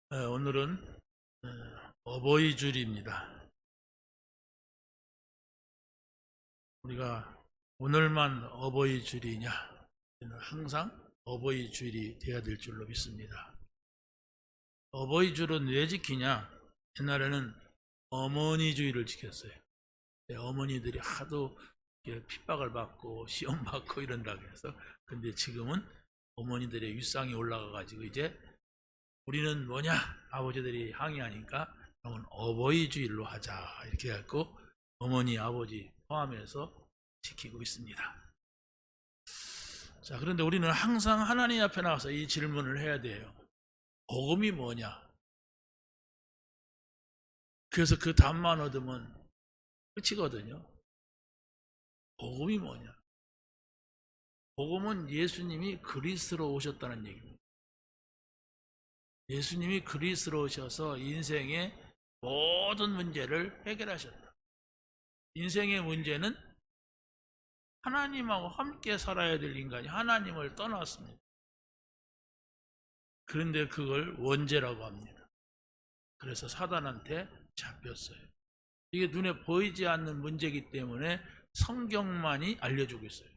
오늘은 어버이 주일입니다. 우리가 오늘만 어버이 주일이냐? 항상 어버이 주일이 되어야 될 줄로 믿습니다. 어버이 주일은 왜 지키냐? 옛날에는 어머니 주일을 지켰어요. 어머니들이 하도 핍박을 받고 시험 받고 이런다고 해서. 근데 지금은 어머니들의 윗상이 올라가 가지고 이제 우리는 뭐냐? 아버지들이 항의하니까 그러면 어버이 주일로 하자 이렇게 해갖고 어머니 아버지 포함해서 지키고 있습니다. 자, 그런데 우리는 항상 하나님 앞에 나와서 이 질문을 해야 돼요. 복음이 뭐냐? 그래서 그 답만 얻으면 끝이거든요. 복음이 뭐냐? 복음은 예수님이 그리스도로 오셨다는 얘기입니다. 예수님이 그리스도로 오셔서 인생의 모든 문제를 해결하셨다. 인생의 문제는 하나님하고 함께 살아야 될 인간이 하나님을 떠났습니다. 그런데 그걸 원죄라고 합니다. 그래서 사단한테 잡혔어요. 이게 눈에 보이지 않는 문제이기 때문에 성경만이 알려주고 있어요.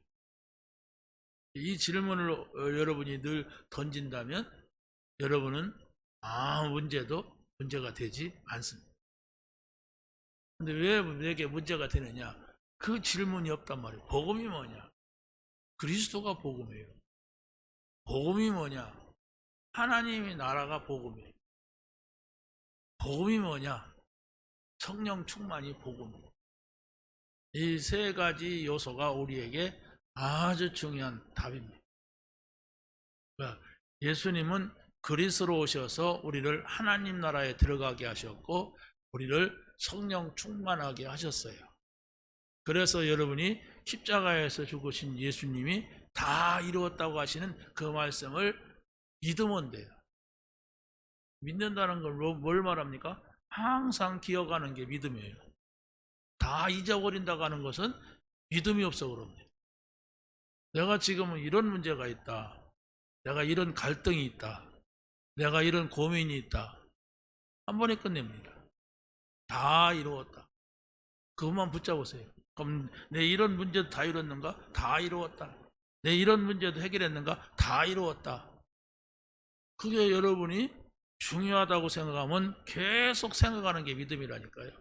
이 질문을 여러분이 늘 던진다면 여러분은 아무 문제도 문제가 되지 않습니다. 근데 왜 내게 문제가 되느냐? 그 질문이 없단 말이에요. 복음이 뭐냐? 그리스도가 복음이에요. 복음이 뭐냐? 하나님의 나라가 복음이에요. 복음이 뭐냐? 성령 충만이 복음이에요. 이 세 가지 요소가 우리에게 아주 중요한 답입니다. 그러니까 예수님은 그리스도로 오셔서 우리를 하나님 나라에 들어가게 하셨고 우리를 성령 충만하게 하셨어요. 그래서 여러분이 십자가에서 죽으신 예수님이 다 이루었다고 하시는 그 말씀을 믿으면 돼요. 믿는다는 걸 뭘 말합니까? 항상 기억하는 게 믿음이에요. 다 잊어버린다고 하는 것은 믿음이 없어 그럽니다. 내가 지금은 이런 문제가 있다. 내가 이런 갈등이 있다. 내가 이런 고민이 있다. 한 번에 끝냅니다. 다 이루었다. 그것만 붙잡으세요. 그럼 내 이런 문제도 다 이뤘는가? 다 이루었다. 내 이런 문제도 해결했는가? 다 이루었다. 그게 여러분이 중요하다고 생각하면 계속 생각하는 게 믿음이라니까요.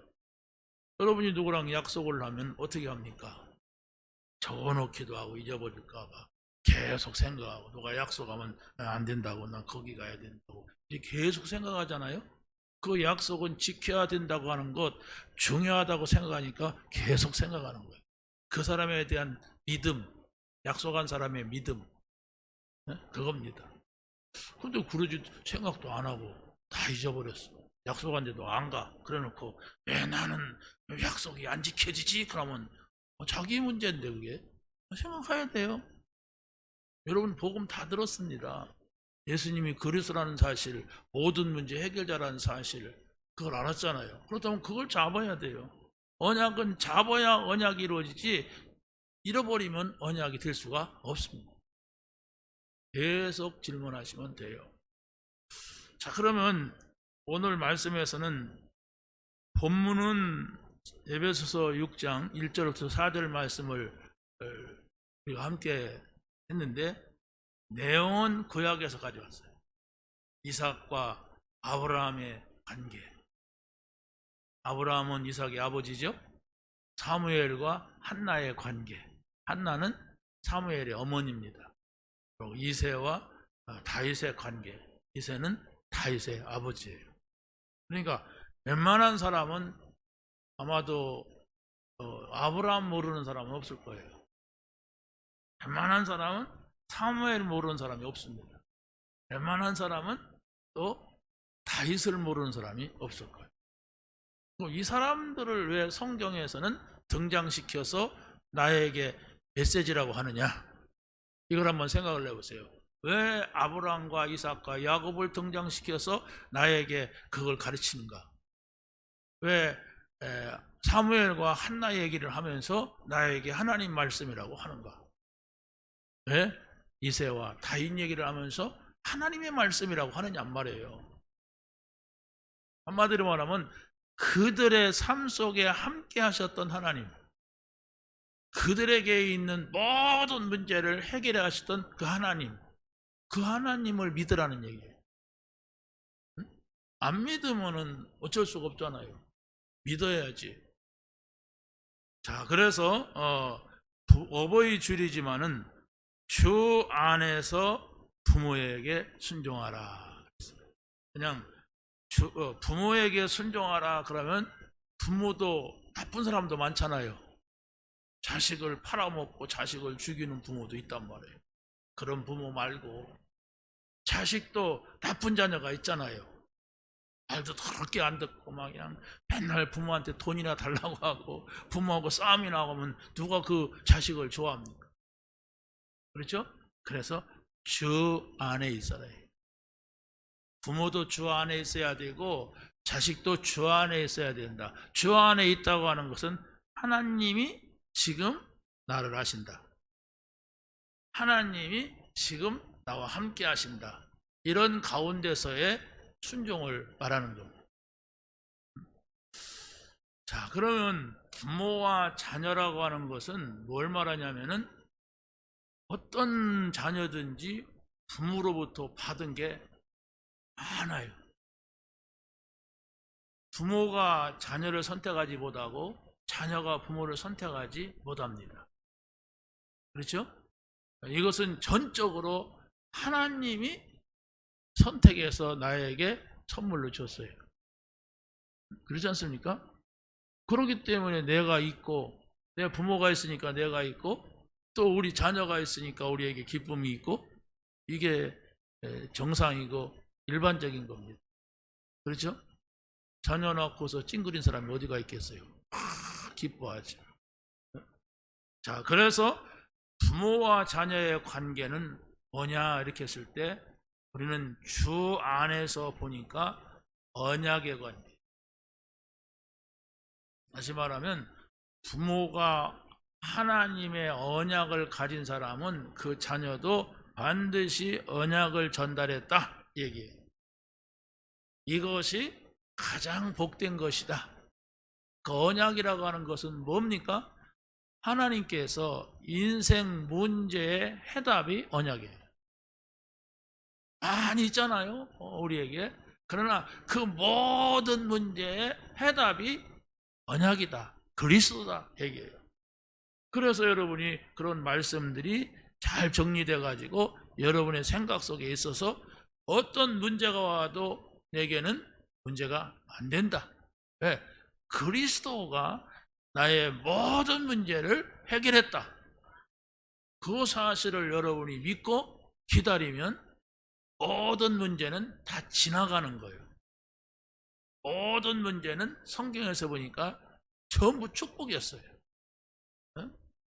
여러분이 누구랑 약속을 하면 어떻게 합니까? 적어놓기도 하고 잊어버릴까 봐 계속 생각하고, 누가 약속하면 안 된다고, 난 거기 가야 된다고 계속 생각하잖아요. 그 약속은 지켜야 된다고 하는 것, 중요하다고 생각하니까 계속 생각하는 거예요. 그 사람에 대한 믿음, 약속한 사람의 믿음, 그겁니다. 근데 그러지 생각도 안 하고 다 잊어버렸어. 약속한 데도 안 가. 그래 놓고 왜 나는 약속이 안 지켜지지? 그러면 자기 문제인데 그게. 생각해야 돼요. 여러분 복음 다 들었습니다. 예수님이 그리스도라는 사실, 모든 문제 해결자라는 사실, 그걸 알았잖아요. 그렇다면 그걸 잡아야 돼요. 언약은 잡아야 언약이 이루어지지, 잃어버리면 언약이 될 수가 없습니다. 계속 질문하시면 돼요. 자, 그러면 오늘 말씀에서는 본문은 에베소서 6장 1절부터 4절 말씀을 우리가 함께 했는데 내용은 구약에서 가져왔어요. 이삭과 아브라함의 관계. 아브라함은 이삭의 아버지죠. 사무엘과 한나의 관계. 한나는 사무엘의 어머니입니다. 그리고 이새와 다윗의 관계. 이새는 다윗의 아버지예요. 그러니까 웬만한 사람은 아마도 아브라함 모르는 사람은 없을 거예요. 웬만한 사람은 사무엘 모르는 사람이 없습니다. 웬만한 사람은 또 다윗을 모르는 사람이 없을 거예요. 이 사람들을 왜 성경에서는 등장시켜서 나에게 메시지라고 하느냐? 이걸 한번 생각을 해보세요. 왜 아브라함과 이삭과 야곱을 등장시켜서 나에게 그걸 가르치는가? 왜 사무엘과 한나 얘기를 하면서 나에게 하나님 말씀이라고 하는가? 왜 이새와 다윗 얘기를 하면서 하나님의 말씀이라고 하느냐 말이에요. 한마디로 말하면 그들의 삶 속에 함께 하셨던 하나님, 그들에게 있는 모든 문제를 해결해 하셨던 그 하나님, 그 하나님을 믿으라는 얘기예요. 안 믿으면 어쩔 수가 없잖아요. 믿어야지. 자, 그래서 어버이 주일이지만은 주 안에서 부모에게 순종하라. 그냥 부모에게 순종하라 그러면 부모도 나쁜 사람도 많잖아요. 자식을 팔아먹고 자식을 죽이는 부모도 있단 말이에요. 그런 부모 말고 자식도 나쁜 자녀가 있잖아요. 말도 더럽게 안 듣고 막 그냥 맨날 부모한테 돈이나 달라고 하고 부모하고 싸움이 나오면 누가 그 자식을 좋아합니까? 그렇죠? 그래서 주 안에 있어야 해요. 부모도 주 안에 있어야 되고 자식도 주 안에 있어야 된다. 주 안에 있다고 하는 것은 하나님이 지금 나를 아신다. 하나님이 지금 나와 함께 하신다. 이런 가운데서의 순종을 말하는 겁니다. 자, 그러면 부모와 자녀라고 하는 것은 뭘 말하냐면은 어떤 자녀든지 부모로부터 받은 게 많아요. 부모가 자녀를 선택하지 못하고 자녀가 부모를 선택하지 못합니다. 그렇죠? 이것은 전적으로 하나님이 선택해서 나에게 선물로 줬어요. 그렇지 않습니까? 그렇기 때문에 내가 있고 내 부모가 있으니까 내가 있고 또 우리 자녀가 있으니까 우리에게 기쁨이 있고 이게 정상이고 일반적인 겁니다. 그렇죠? 자녀 낳고서 찡그린 사람이 어디가 있겠어요? 기뻐하죠. 자, 그래서 부모와 자녀의 관계는 뭐냐 이렇게 했을 때 우리는 주 안에서 보니까 언약의 관계. 다시 말하면 부모가 하나님의 언약을 가진 사람은 그 자녀도 반드시 언약을 전달했다 얘기해요. 이것이 가장 복된 것이다. 그 언약이라고 하는 것은 뭡니까? 하나님께서 인생 문제의 해답이 언약이에요. 많이 있잖아요, 우리에게. 그러나 그 모든 문제의 해답이 언약이다, 그리스도다 얘기해요. 그래서 여러분이 그런 말씀들이 잘 정리돼 가지고 여러분의 생각 속에 있어서 어떤 문제가 와도 내게는 문제가 안 된다. 왜? 그리스도가 나의 모든 문제를 해결했다. 그 사실을 여러분이 믿고 기다리면 모든 문제는 다 지나가는 거예요. 모든 문제는 성경에서 보니까 전부 축복이었어요.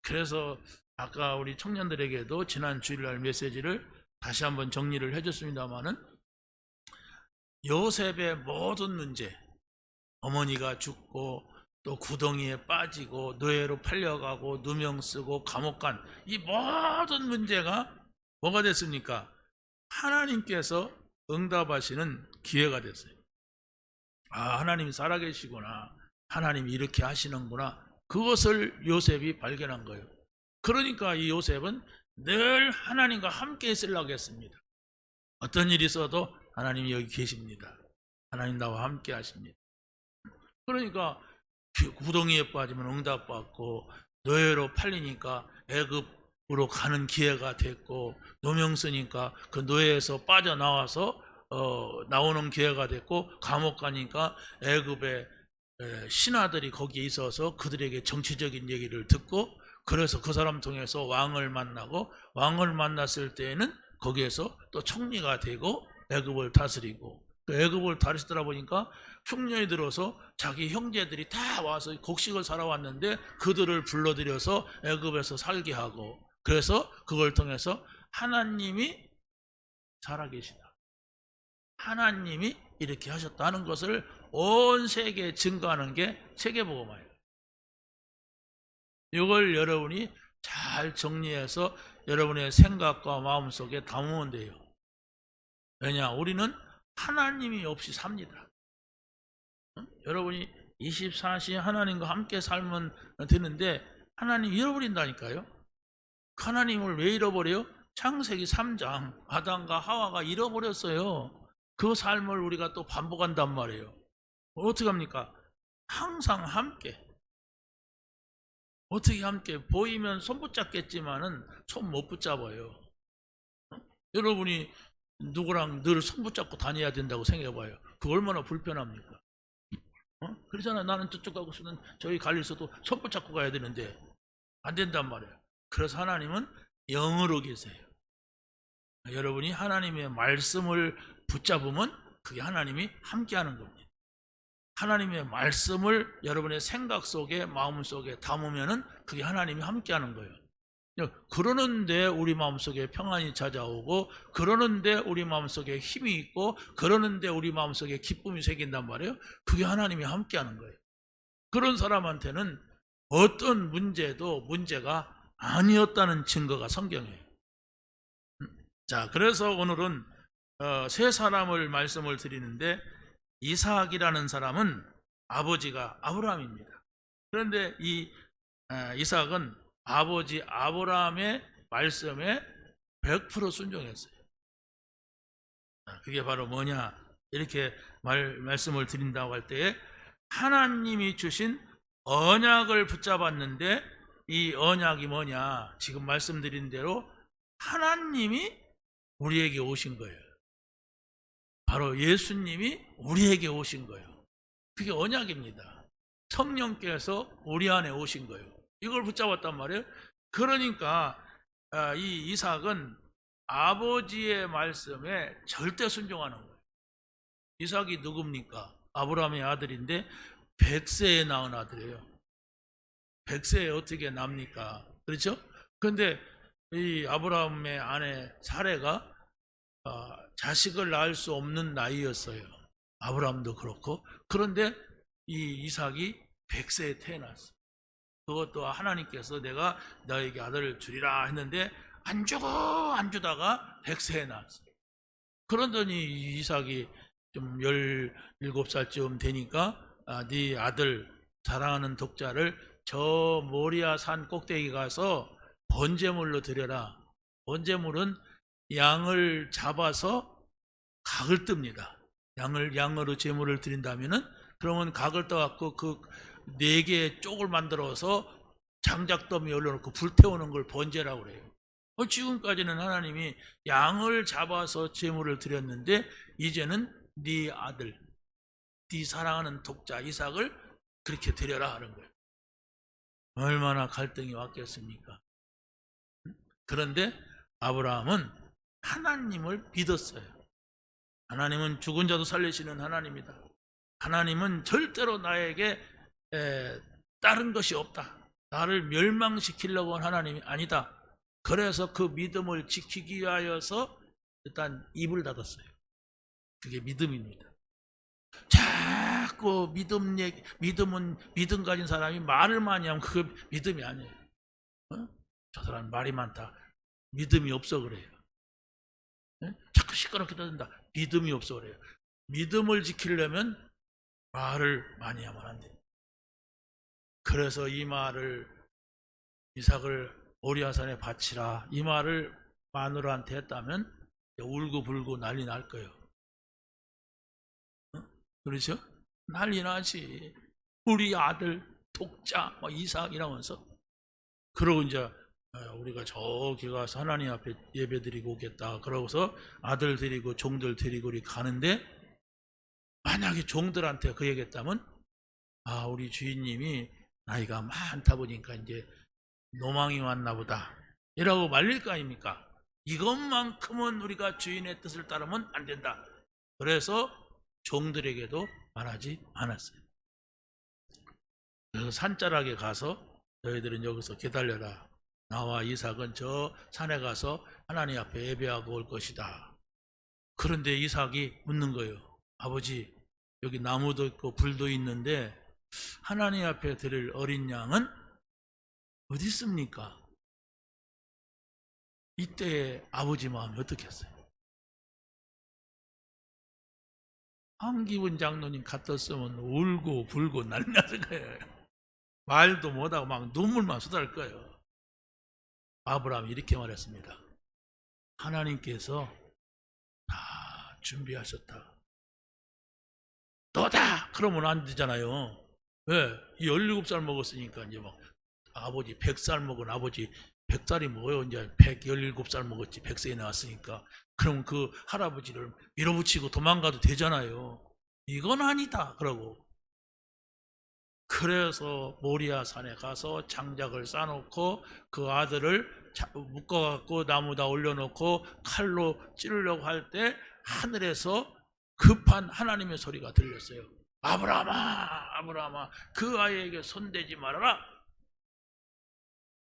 그래서 아까 우리 청년들에게도 지난 주일날 메시지를 다시 한번 정리를 해줬습니다마는 요셉의 모든 문제, 어머니가 죽고 또 구덩이에 빠지고 노예로 팔려가고 누명 쓰고 감옥 간 이 모든 문제가 뭐가 됐습니까? 하나님께서 응답하시는 기회가 됐어요. 아, 하나님이 살아계시구나. 하나님이 이렇게 하시는구나. 그것을 요셉이 발견한 거예요. 그러니까 이 요셉은 늘 하나님과 함께 있으려고 했습니다. 어떤 일이 있어도 하나님이 여기 계십니다. 하나님 나와 함께 하십니다. 그러니까 구덩이에 빠지면 응답받고 노예로 팔리니까 애굽으로 가는 기회가 됐고 노명 쓰니까 그 노예에서 빠져나와서 나오는 기회가 됐고 감옥 가니까 애굽의 신하들이 거기에 있어서 그들에게 정치적인 얘기를 듣고 그래서 그 사람 통해서 왕을 만나고 왕을 만났을 때에는 거기에서 또 총리가 되고 애굽을 다스리고 애굽을 다스리다 보니까 흉년이 들어서 자기 형제들이 다 와서 곡식을 사러 왔는데 그들을 불러들여서 애굽에서 살게 하고 그래서 그걸 통해서 하나님이 살아계시다. 하나님이 이렇게 하셨다는 것을 온 세계에 증거하는 게 세계복음화예요. 이걸 여러분이 잘 정리해서 여러분의 생각과 마음속에 담으면 돼요. 왜냐? 우리는 하나님이 없이 삽니다. 여러분이 24시 하나님과 함께 살면 되는데 하나님 잃어버린다니까요. 하나님을 왜 잃어버려요? 창세기 3장 아담과 하와가 잃어버렸어요. 그 삶을 우리가 또 반복한단 말이에요. 어떻게 합니까? 항상 함께. 어떻게 함께? 보이면 손 붙잡겠지만은 손 못 붙잡아요. 여러분이 누구랑 늘 손 붙잡고 다녀야 된다고 생각해봐요. 그 얼마나 불편합니까? 그러잖아. 나는 저쪽 가고서는 저기 갈리서도 손 붙잡고 가야 되는데 안 된단 말이에요. 그래서 하나님은 영으로 계세요. 여러분이 하나님의 말씀을 붙잡으면 그게 하나님이 함께하는 겁니다. 하나님의 말씀을 여러분의 생각 속에 마음 속에 담으면은 그게 하나님이 함께하는 거예요. 그러는데 우리 마음속에 평안이 찾아오고, 그러는데 우리 마음속에 힘이 있고, 그러는데 우리 마음속에 기쁨이 생긴단 말이에요. 그게 하나님이 함께하는 거예요. 그런 사람한테는 어떤 문제도 문제가 아니었다는 증거가 성경이에요. 자, 그래서 오늘은 세 사람을 말씀을 드리는데, 이삭이라는 사람은 아버지가 아브라함입니다. 그런데 이 이삭은 아버지 아브라함의 말씀에 100% 순종했어요. 그게 바로 뭐냐, 이렇게 말씀을 드린다고 할 때에 하나님이 주신 언약을 붙잡았는데, 이 언약이 뭐냐, 지금 말씀드린 대로 하나님이 우리에게 오신 거예요. 바로 예수님이 우리에게 오신 거예요. 그게 언약입니다. 성령께서 우리 안에 오신 거예요. 이걸 붙잡았단 말이에요. 그러니까 이 이삭은 아버지의 말씀에 절대 순종하는 거예요. 이삭이 누굽니까? 아브라함의 아들인데 100세에 낳은 아들이에요. 100세에 어떻게 납니까? 그렇죠? 그런데 이 아브라함의 아내 사레가 자식을 낳을 수 없는 나이였어요. 아브라함도 그렇고. 그런데 이 이삭이 100세에 태어났어요. 그것도 하나님께서 내가 너에게 아들을 주리라 했는데 안 주다가 100세에 낳았어요. 그러더니 이삭이 좀 17살쯤 되니까 네 아들 사랑하는 독자를 저 모리아 산 꼭대기 가서 번제물로 드려라. 번제물은 양을 잡아서 각을 뜹니다. 양으로 제물을 드린다면은, 그러면 각을 떠갖고 그 4개의 쪽을 만들어서 장작더미에 올려놓고 불태우는 걸 번제라고 그래요. 지금까지는 하나님이 양을 잡아서 제물을 드렸는데, 이제는 네 아들, 네 사랑하는 독자 이삭을 그렇게 드려라 하는 거예요. 얼마나 갈등이 왔겠습니까? 그런데 아브라함은 하나님을 믿었어요. 하나님은 죽은 자도 살리시는 하나님이다. 하나님은 절대로 나에게 다른 것이 없다. 나를 멸망시키려고 한 하나님이 아니다. 그래서 그 믿음을 지키기 위하여서 일단 입을 닫았어요. 그게 믿음입니다. 자꾸 믿음 가진 사람이 말을 많이 하면 그게 믿음이 아니에요. 저 사람 말이 많다. 믿음이 없어 그래요. 자꾸 시끄럽게 떠든다. 믿음이 없어 그래요. 믿음을 지키려면 말을 많이 하면 안 돼요. 그래서 이 말을, 이삭을 모리아산에 바치라, 이 말을 마누라한테 했다면 울고불고 난리 날 거예요. 그렇죠? 난리 나지. 우리 아들 독자 이삭 이러면서. 그러고 이제 우리가 저기 가서 하나님 앞에 예배 드리고 오겠다 그러고서 아들 데리고 종들 데리고 우리 가는데, 만약에 종들한테 그 얘기했다면 우리 주인님이 나이가 많다 보니까 이제 노망이 왔나 보다 이라고 말릴 거 아닙니까? 이것만큼은 우리가 주인의 뜻을 따르면 안 된다. 그래서 종들에게도 말하지 않았어요. 그래서 산자락에 가서 너희들은 여기서 기다려라. 나와 이삭은 저 산에 가서 하나님 앞에 예배하고 올 것이다. 그런데 이삭이 묻는 거예요. 아버지, 여기 나무도 있고 불도 있는데 하나님 앞에 드릴 어린 양은 어디 있습니까? 이때 아버지 마음이 어떻겠어요? 한기분 장로님 갔었으면 울고 불고 난리 났을 거예요. 말도 못하고 막 눈물만 쏟아질 거예요. 아브라함이 이렇게 말했습니다. 하나님께서 다 준비하셨다. 너다! 그러면 안 되잖아요. 왜? 17살 먹었으니까 이제 막 아버지 100살 먹은 아버지 100살이 뭐예요? 이제 117살 먹었지. 100세에 나왔으니까. 그럼 그 할아버지를 밀어붙이고 도망가도 되잖아요. 이건 아니다. 그러고. 그래서 모리아 산에 가서 장작을 쌓아놓고 그 아들을 묶어갖고 나무다 올려놓고 칼로 찌르려고 할 때 하늘에서 급한 하나님의 소리가 들렸어요. 아브라함아, 아브라함아, 그 아이에게 손대지 말아라.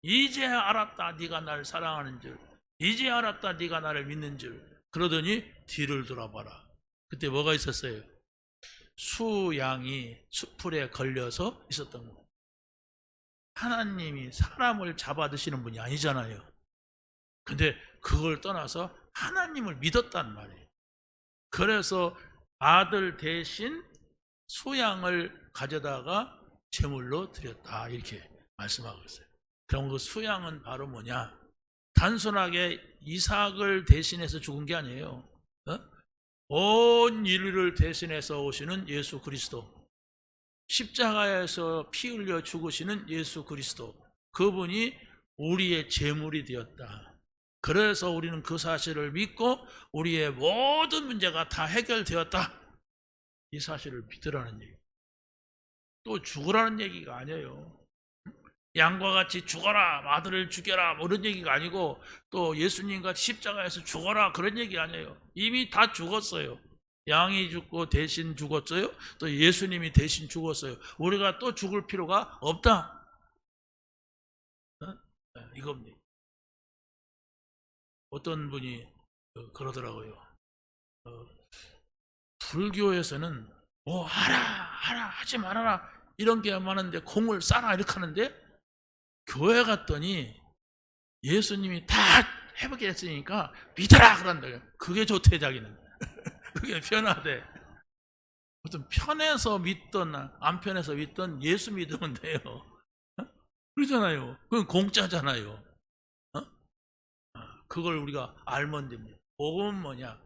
이제 알았다, 네가 나를 사랑하는 줄. 이제 알았다, 네가 나를 믿는 줄. 그러더니 뒤를 돌아봐라. 그때 뭐가 있었어요? 수양이 수풀에 걸려서 있었던 거예요. 하나님이 사람을 잡아 드시는 분이 아니잖아요. 근데 그걸 떠나서 하나님을 믿었단 말이에요. 그래서 아들 대신 수양을 가져다가 제물로 드렸다, 이렇게 말씀하고 있어요. 그럼 그 수양은 바로 뭐냐? 단순하게 이삭을 대신해서 죽은 게 아니에요. 온 인류를 대신해서 오시는 예수 그리스도, 십자가에서 피 흘려 죽으시는 예수 그리스도, 그분이 우리의 제물이 되었다. 그래서 우리는 그 사실을 믿고 우리의 모든 문제가 다 해결되었다, 이 사실을 믿으라는 얘기. 또 죽으라는 얘기가 아니에요. 양과 같이 죽어라, 아들을 죽여라, 뭐 이런 얘기가 아니고, 또 예수님같이 십자가에서 죽어라, 그런 얘기 아니에요. 이미 다 죽었어요. 양이 죽고 대신 죽었어요. 또 예수님이 대신 죽었어요. 우리가 또 죽을 필요가 없다. 이겁니다. 어떤 분이 그러더라고요. 불교에서는 뭐 하라 하지 말아라 이런 게 많은데 공을 싸라 이렇게 하는데, 교회 갔더니 예수님이 다 해보게 했으니까 믿어라 그런다. 그게 좋대, 자기는. 그게 편하대. 어떤 편해서 믿던 안 편해서 믿던 예수 믿으면 돼요. 그러잖아요. 그건 공짜잖아요. 그걸 우리가 알면 됩니다. 복음은 뭐냐?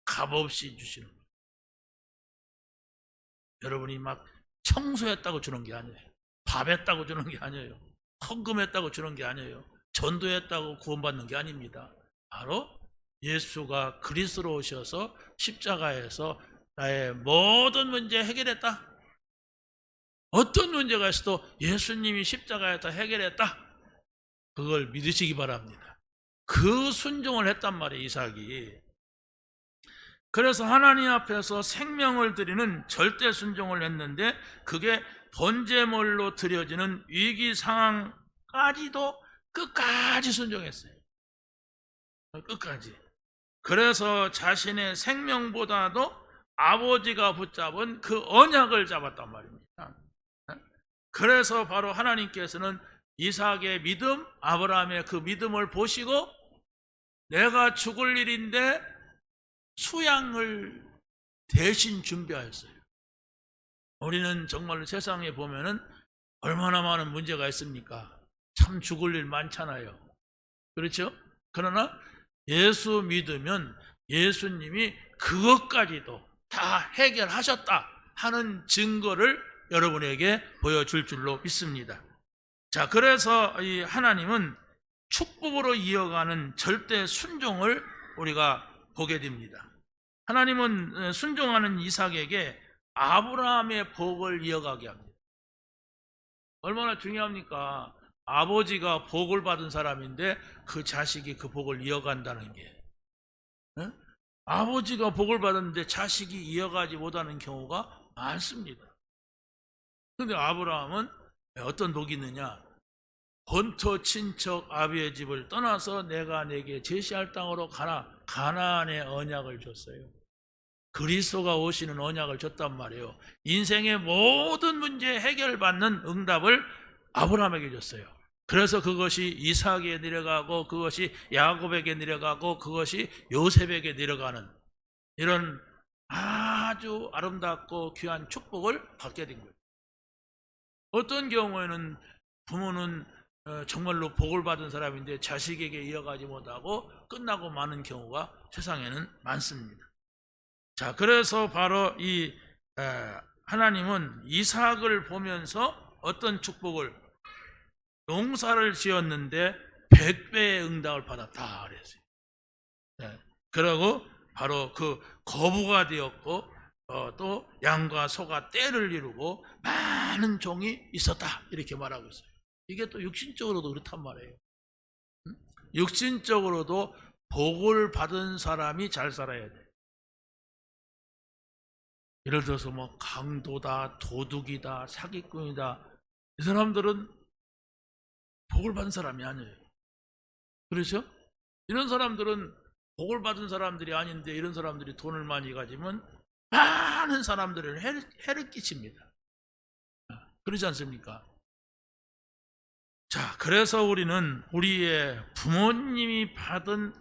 값없이 주시는 거예요. 여러분이 막 청소했다고 주는 게 아니에요. 밥 했다고 주는 게 아니에요. 헌금했다고 주는 게 아니에요. 전도했다고 구원받는 게 아닙니다. 바로 예수가 그리스도로 오셔서 십자가에서 나의 모든 문제 해결했다. 어떤 문제가 있어도 예수님이 십자가에서 해결했다. 그걸 믿으시기 바랍니다. 그 순종을 했단 말이에요, 이삭이. 그래서 하나님 앞에서 생명을 드리는 절대 순종을 했는데, 그게 번제물로 드려지는 위기 상황까지도 끝까지 순종했어요. 끝까지. 그래서 자신의 생명보다도 아버지가 붙잡은 그 언약을 잡았단 말입니다. 그래서 바로 하나님께서는 이삭의 믿음, 아브라함의 그 믿음을 보시고 내가 죽을 일인데 수양을 대신 준비하였어요. 우리는 정말 세상에 보면은 얼마나 많은 문제가 있습니까? 참 죽을 일 많잖아요. 그렇죠? 그러나 예수 믿으면 예수님이 그것까지도 다 해결하셨다 하는 증거를 여러분에게 보여줄 줄로 믿습니다. 자, 그래서 이 하나님은 축복으로 이어가는 절대 순종을 우리가 보게 됩니다. 하나님은 순종하는 이삭에게 아브라함의 복을 이어가게 합니다. 얼마나 중요합니까? 아버지가 복을 받은 사람인데 그 자식이 그 복을 이어간다는 게. 아버지가 복을 받았는데 자식이 이어가지 못하는 경우가 많습니다. 그런데 아브라함은 어떤 복이 있느냐? 본토 친척 아비의 집을 떠나서 내가 내게 제시할 땅으로 가라. 가나안의 언약을 줬어요. 그리스도가 오시는 언약을 줬단 말이에요. 인생의 모든 문제 해결받는 응답을 아브라함에게 줬어요. 그래서 그것이 이삭에게 내려가고, 그것이 야곱에게 내려가고, 그것이 요셉에게 내려가는 이런 아주 아름답고 귀한 축복을 받게 된 거예요. 어떤 경우에는 부모는 정말로 복을 받은 사람인데 자식에게 이어가지 못하고 끝나고 마는 경우가 세상에는 많습니다. 자, 그래서 바로 이 하나님은 이삭을 보면서 어떤 축복을, 농사를 지었는데 100배의 응답을 받았다 그랬어요. 네. 그러고 바로 그 거부가 되었고 또 양과 소가 떼를 이루고 많은 종이 있었다 이렇게 말하고 있어요. 이게 또 육신적으로도 그렇단 말이에요. 육신적으로도 복을 받은 사람이 잘 살아야 돼. 예를 들어서 뭐 강도다, 도둑이다, 사기꾼이다, 이 사람들은 복을 받은 사람이 아니에요. 그렇죠? 이런 사람들은 복을 받은 사람들이 아닌데 이런 사람들이 돈을 많이 가지면 많은 사람들을 해를 끼칩니다. 그렇지 않습니까? 자, 그래서 우리는 우리의 부모님이 받은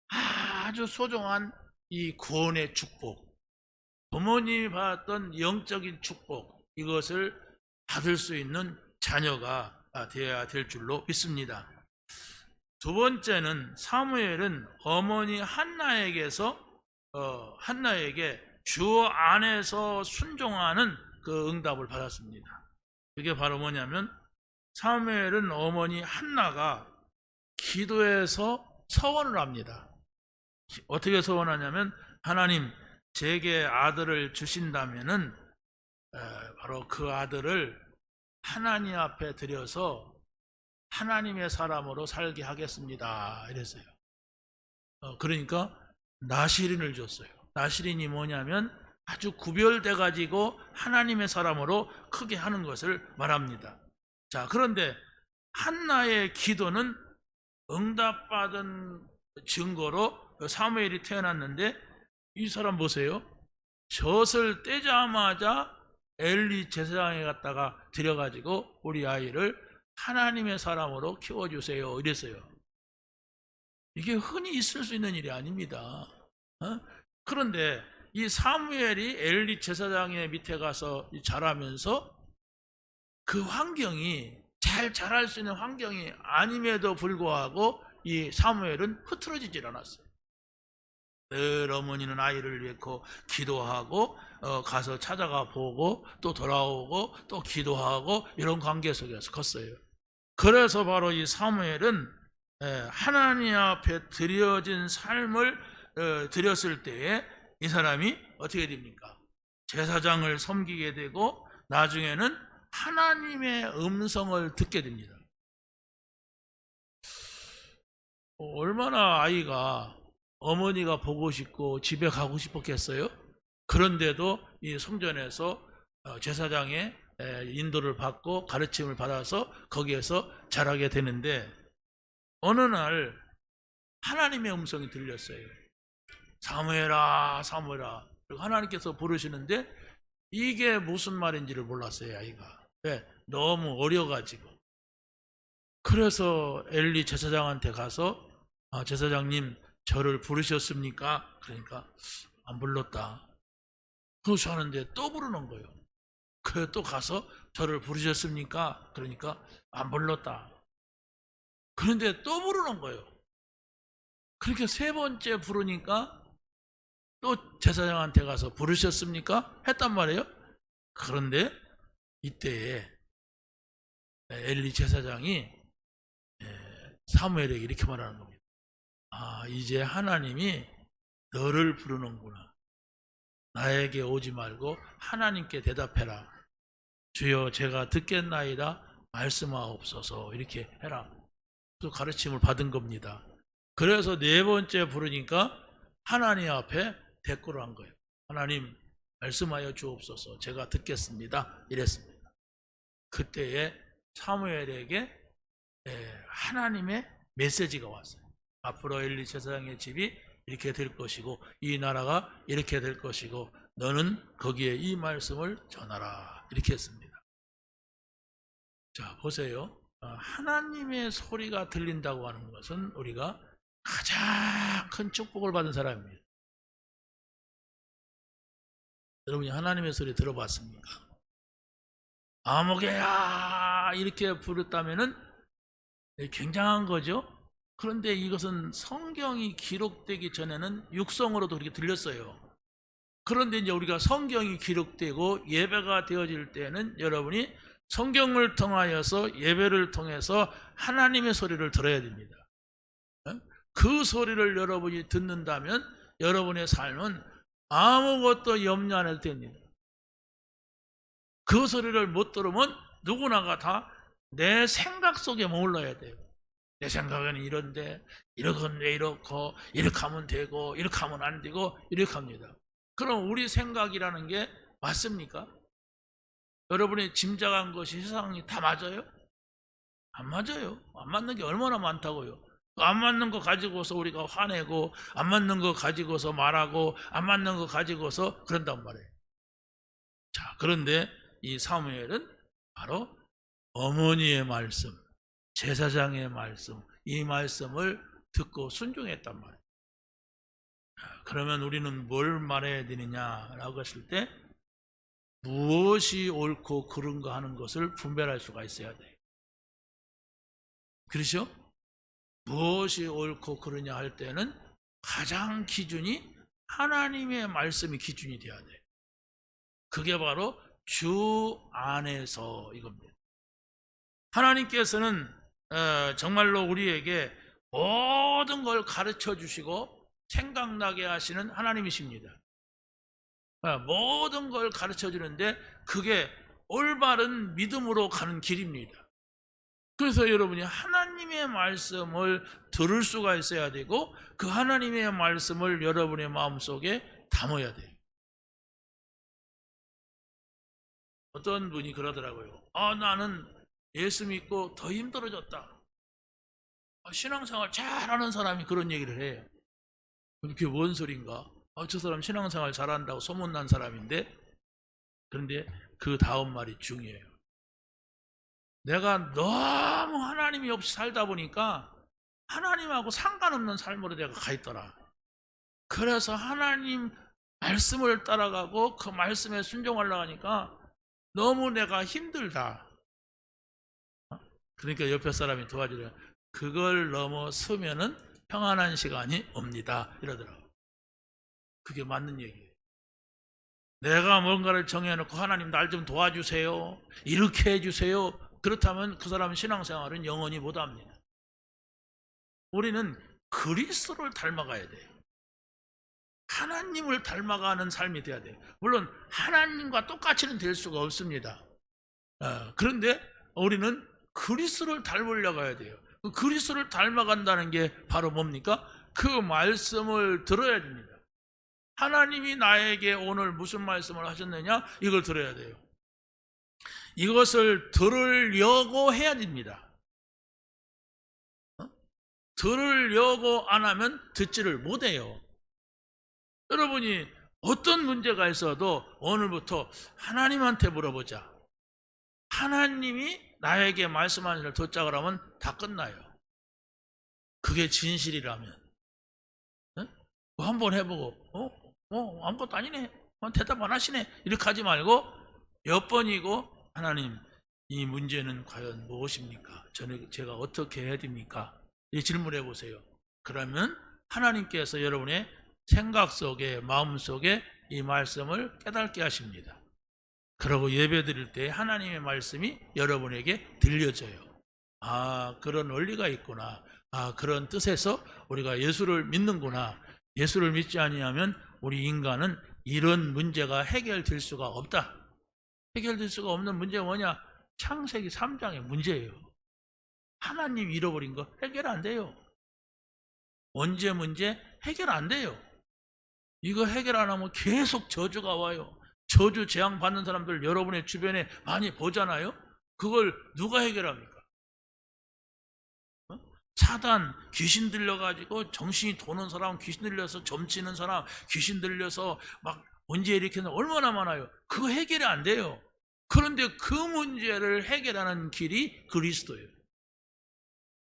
아주 소중한 이 구원의 축복, 부모님이 받았던 영적인 축복, 이것을 받을 수 있는 자녀가 되어야 될 줄로 믿습니다. 두 번째는 사무엘은 어머니 한나에게 주 안에서 순종하는 그 응답을 받았습니다. 그게 바로 뭐냐면 사무엘은 어머니 한나가 기도해서 서원을 합니다. 어떻게 서원하냐면 하나님 제게 아들을 주신다면은 바로 그 아들을 하나님 앞에 드려서 하나님의 사람으로 살게 하겠습니다 이랬어요. 그러니까 나시린을 줬어요. 나시린이 뭐냐면 아주 구별돼 가지고 하나님의 사람으로 크게 하는 것을 말합니다. 자, 그런데 한나의 기도는 응답받은 증거로 사무엘이 태어났는데 이 사람 보세요. 젖을 떼자마자 엘리 제사장에 갖다가 들여가지고 우리 아이를 하나님의 사람으로 키워주세요 이랬어요. 이게 흔히 있을 수 있는 일이 아닙니다. 그런데 이 사무엘이 엘리 제사장의 밑에 가서 자라면서 그 환경이 잘 자랄 수 있는 환경이 아님에도 불구하고 이 사무엘은 흐트러지질 않았어요. 늘 어머니는 아이를 위해 기도하고 가서 찾아가 보고 또 돌아오고 또 기도하고 이런 관계 속에서 컸어요. 그래서 바로 이 사무엘은 하나님 앞에 드려진 삶을 드렸을 때에 이 사람이 어떻게 됩니까? 제사장을 섬기게 되고 나중에는 하나님의 음성을 듣게 됩니다. 얼마나 아이가 어머니가 보고 싶고 집에 가고 싶었겠어요? 그런데도 이 성전에서 제사장의 인도를 받고 가르침을 받아서 거기에서 자라게 되는데 어느 날 하나님의 음성이 들렸어요. 사무엘아 사무엘아. 하나님께서 부르시는데 이게 무슨 말인지를 몰랐어요. 아이가. 왜? 너무 어려가지고. 그래서 엘리 제사장한테 가서 제사장님 저를 부르셨습니까? 그러니까 안 불렀다. 그래서 하는데 또 부르는 거예요. 그래 또 가서 저를 부르셨습니까? 그러니까 안 불렀다. 그런데 또 부르는 거예요. 그렇게 세 번째 부르니까 또 제사장한테 가서 부르셨습니까? 했단 말이에요. 그런데 이때에 엘리 제사장이 사무엘에게 이렇게 말하는 겁니다. 이제 하나님이 너를 부르는구나. 나에게 오지 말고 하나님께 대답해라. 주여 제가 듣겠나이다 말씀하옵소서 이렇게 해라. 또 가르침을 받은 겁니다. 그래서 네 번째 부르니까 하나님 앞에 대꾸를 한 거예요. 하나님 말씀하여 주옵소서 제가 듣겠습니다 이랬습니다. 그때에 사무엘에게 하나님의 메시지가 왔어요. 앞으로 엘리 제사장의 집이 이렇게 될 것이고 이 나라가 이렇게 될 것이고 너는 거기에 이 말씀을 전하라 이렇게 했습니다. 자 보세요. 하나님의 소리가 들린다고 하는 것은 우리가 가장 큰 축복을 받은 사람입니다. 여러분이 하나님의 소리 들어봤습니까? 아무개야 이렇게 부르다면은 굉장한 거죠. 그런데 이것은 성경이 기록되기 전에는 육성으로도 그렇게 들렸어요. 그런데 이제 우리가 성경이 기록되고 예배가 되어질 때는 여러분이 성경을 통하여서 예배를 통해서 하나님의 소리를 들어야 됩니다. 그 소리를 여러분이 듣는다면 여러분의 삶은 아무것도 염려 안 해도 됩니다. 그 소리를 못 들으면 누구나가 다 내 생각 속에 머물러야 돼요. 내 생각에는 이런데 이러건 왜 이렇고 이렇게 하면 되고 이렇게 하면 안 되고 이렇게 합니다. 그럼 우리 생각이라는 게 맞습니까? 여러분이 짐작한 것이 세상이 다 맞아요? 안 맞아요. 안 맞는 게 얼마나 많다고요. 안 맞는 거 가지고서 우리가 화내고 안 맞는 거 가지고서 말하고 안 맞는 거 가지고서 그런단 말이에요. 자, 그런데 이 사무엘은 바로 어머니의 말씀, 제사장의 말씀, 이 말씀을 듣고 순종했단 말이에요. 그러면 우리는 뭘 말해야 되느냐라고 했을 때 무엇이 옳고 그른가 하는 것을 분별할 수가 있어야 돼요. 그렇죠? 무엇이 옳고 그르냐 할 때는 가장 기준이 하나님의 말씀이 기준이 돼야 돼요. 그게 바로 주 안에서 이겁니다. 하나님께서는 정말로 우리에게 모든 걸 가르쳐 주시고 생각나게 하시는 하나님이십니다. 모든 걸 가르쳐 주는데 그게 올바른 믿음으로 가는 길입니다. 그래서 여러분이 하나님의 말씀을 들을 수가 있어야 되고 그 하나님의 말씀을 여러분의 마음속에 담아야 돼요. 어떤 분이 그러더라고요. 나는 예수 믿고 더 힘들어졌다. 신앙생활 잘하는 사람이 그런 얘기를 해요. 그게 뭔 소린가? 저 사람 신앙생활 잘한다고 소문난 사람인데. 그런데 그 다음 말이 중요해요. 내가 너무 하나님이 없이 살다 보니까 하나님하고 상관없는 삶으로 내가 가 있더라. 그래서 하나님 말씀을 따라가고 그 말씀에 순종하려고 하니까 너무 내가 힘들다. 그러니까 옆에 사람이 도와주려. 그걸 넘어서면은 평안한 시간이 옵니다. 이러더라고. 그게 맞는 얘기예요. 내가 뭔가를 정해놓고 하나님 날 좀 도와주세요. 이렇게 해주세요. 그렇다면 그 사람은 신앙생활은 영원히 못합니다. 우리는 그리스도를 닮아가야 돼요. 하나님을 닮아가는 삶이 돼야 돼요. 물론 하나님과 똑같이는 될 수가 없습니다. 그런데 우리는 그리스도를 닮으려고 해야 돼요. 그리스도를 닮아간다는 게 바로 뭡니까? 그 말씀을 들어야 됩니다. 하나님이 나에게 오늘 무슨 말씀을 하셨느냐? 이걸 들어야 돼요. 이것을 들으려고 해야 됩니다. 들으려고 안 하면 듣지를 못해요. 여러분이 어떤 문제가 있어도 오늘부터 하나님한테 물어보자. 하나님이 나에게 말씀하는 일을 듣자 그러면 다 끝나요. 그게 진실이라면. 한번 해보고 아무것도 아니네. 대답 안 하시네. 이렇게 하지 말고 몇 번이고 하나님 이 문제는 과연 무엇입니까? 제가 어떻게 해야 됩니까? 이 질문해 보세요. 그러면 하나님께서 여러분의 생각 속에 마음 속에 이 말씀을 깨닫게 하십니다. 그러고 예배 드릴 때 하나님의 말씀이 여러분에게 들려져요. 그런 원리가 있구나. 그런 뜻에서 우리가 예수를 믿는구나. 예수를 믿지 아니하면 우리 인간은 이런 문제가 해결될 수가 없다. 해결될 수가 없는 문제가 뭐냐? 창세기 3장의 문제예요. 하나님 잃어버린 거 해결 안 돼요. 언제 문제? 해결 안 돼요. 이거 해결 안 하면 계속 저주가 와요. 저주 재앙 받는 사람들 여러분의 주변에 많이 보잖아요. 그걸 누가 해결합니까? 사단, 귀신 들려가지고 정신이 도는 사람, 귀신 들려서 점치는 사람, 귀신 들려서 막 문제 일으키는 얼마나 많아요. 그거 해결이 안 돼요. 그런데 그 문제를 해결하는 길이 그리스도예요.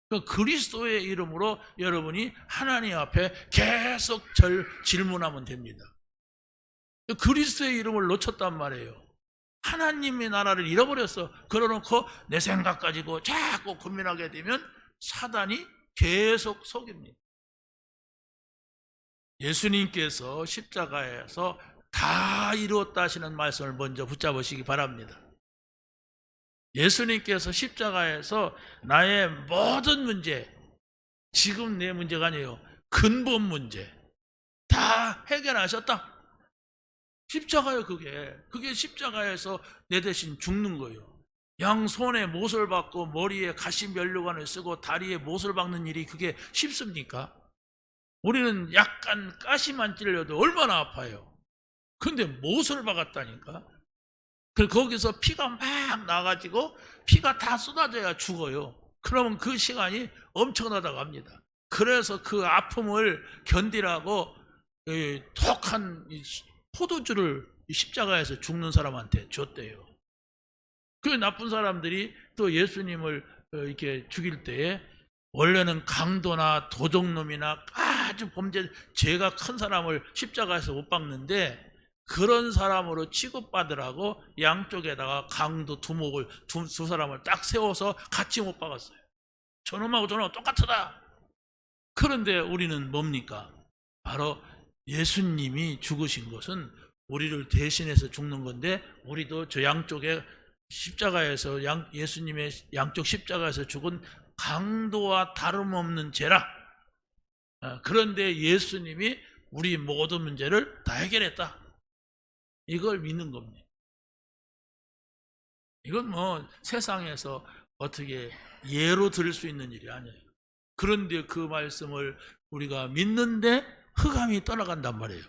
그 그리스도의 이름으로 여러분이 하나님 앞에 계속 질문하면 됩니다. 그리스도의 이름을 놓쳤단 말이에요. 하나님의 나라를 잃어버렸어. 그러놓고 내 생각 가지고 자꾸 고민하게 되면 사단이 계속 속입니다. 예수님께서 십자가에서 다 이루었다 하시는 말씀을 먼저 붙잡으시기 바랍니다. 예수님께서 십자가에서 나의 모든 문제, 지금 내 문제가 아니에요. 근본 문제 다 해결하셨다. 십자가예요. 그게 십자가에서 내 대신 죽는 거예요. 양손에 못을 박고 머리에 가시면류관을 쓰고 다리에 못을 박는 일이 그게 쉽습니까? 우리는 약간 가시만 찔려도 얼마나 아파요. 근데 못을 박았다니까. 그리고 거기서 피가 막 나가지고 피가 다 쏟아져야 죽어요. 그러면 그 시간이 엄청나다고 합니다. 그래서 그 아픔을 견디라고 독한 포도주를 십자가에서 죽는 사람한테 줬대요. 그 나쁜 사람들이 또 예수님을 이렇게 죽일 때에 원래는 강도나 도적놈이나 아주 죄가 큰 사람을 십자가에서 못 박는데 그런 사람으로 취급받으라고 양쪽에다가 강도 두목을 두 사람을 딱 세워서 같이 못 박았어요. 저놈하고 저놈하고 똑같다. 그런데 우리는 뭡니까? 바로 예수님이 죽으신 것은 우리를 대신해서 죽는 건데 우리도 저 양쪽에 십자가에서 예수님의 양쪽 십자가에서 죽은 강도와 다름없는 죄라. 그런데 예수님이 우리 모든 문제를 다 해결했다. 이걸 믿는 겁니다. 이건 뭐 세상에서 어떻게 예로 들을 수 있는 일이 아니에요. 그런데 그 말씀을 우리가 믿는데 흑암이 떠나간단 말이에요.